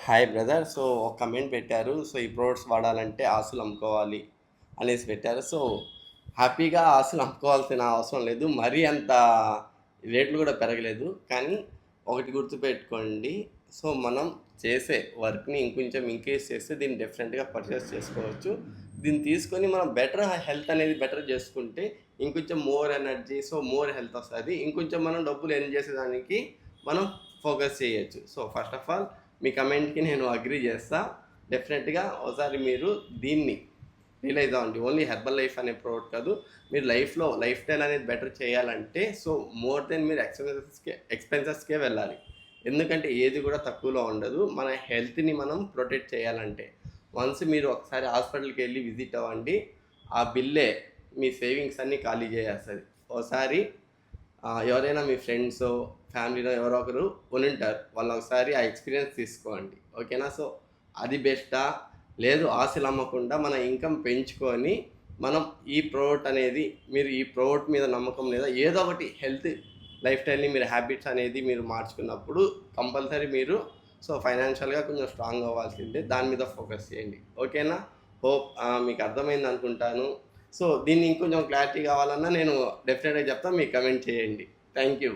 Hi brother. So ఒక comment పెట్టారు. So ఈ ప్రోడక్ట్స్ వాడాలంటే ఆస్తులు అమ్ముకోవాలి అనేసి పెట్టారు. సో హ్యాపీగా ఆస్తులు అమ్ముకోవాల్సిన అవసరం లేదు. మరీ అంత రేట్లు కూడా పెరగలేదు. కానీ ఒకటి గుర్తుపెట్టుకోండి. సో మనం చేసే వర్క్ని ఇంకొంచెం ఇంక్రీజ్ చేస్తే దీన్ని డిఫరెంట్గా పర్చేస్ చేసుకోవచ్చు. దీన్ని తీసుకొని మనం బెటర్ హెల్త్ అనేది బెటర్ చేసుకుంటే ఇంకొంచెం more energy, so more health వస్తుంది. ఇంకొంచెం మనం డబ్బులు ఎర్న్ చేసేదానికి మనం ఫోకస్ చేయొచ్చు. సో ఫస్ట్ ఆఫ్ ఆల్ మీ కమెంట్కి నేను అగ్రీ చేస్తా. డెఫినెట్గా ఒకసారి మీరు దీన్ని రియలైజ్ అవ్వండి. ఓన్లీ హెర్బల్ లైఫ్ అనే ప్రోడక్ట్ కాదు, మీరు లైఫ్లో లైఫ్ స్టైల్ అనేది బెటర్ చేయాలంటే సో మోర్ దెన్ మీరు ఎక్స్పెన్సెస్కే వెళ్ళాలి. ఎందుకంటే ఏది కూడా తక్కువలో ఉండదు. మన హెల్త్ని మనం ప్రొటెక్ట్ చేయాలంటే వన్స్ మీరు ఒకసారి హాస్పిటల్కి వెళ్ళి విజిట్ అవ్వండి, ఆ బిల్లే మీ సేవింగ్స్ అన్నీ ఖాళీ చేసేస్తుంది. ఒకసారి ఎవరైనా మీ ఫ్రెండ్స్ ఫ్యామిలీలో ఎవరో ఒకరు ఉంటారు, వాళ్ళు ఒకసారి ఆ ఎక్స్పీరియన్స్ తీసుకోండి. ఓకేనా? సో అది బెస్టా? లేదు ఆశలు అమ్మకుండా మన ఇన్కమ్ పెంచుకొని మనం ఈ ప్రోడక్ట్ అనేది మీరు ఈ ప్రోడక్ట్ మీద నమ్మకం లేదా ఏదో ఒకటి హెల్త్ లైఫ్ స్టైల్ని మీరు హ్యాబిట్స్ అనేది మీరు మార్చుకున్నప్పుడు కంపల్సరీ మీరు సో ఫైనాన్షియల్గా కొంచెం స్ట్రాంగ్ అవ్వాల్సిందే. దాని మీద ఫోకస్ చేయండి. ఓకేనా? హోప్ మీకు అర్థమైంది అనుకుంటాను. సో దీన్ని ఇంకొంచెం క్లారిటీ కావాలన్నా నేను డెఫినెట్గా చెప్తాను, మీకు కమెంట్ చేయండి. Thank you.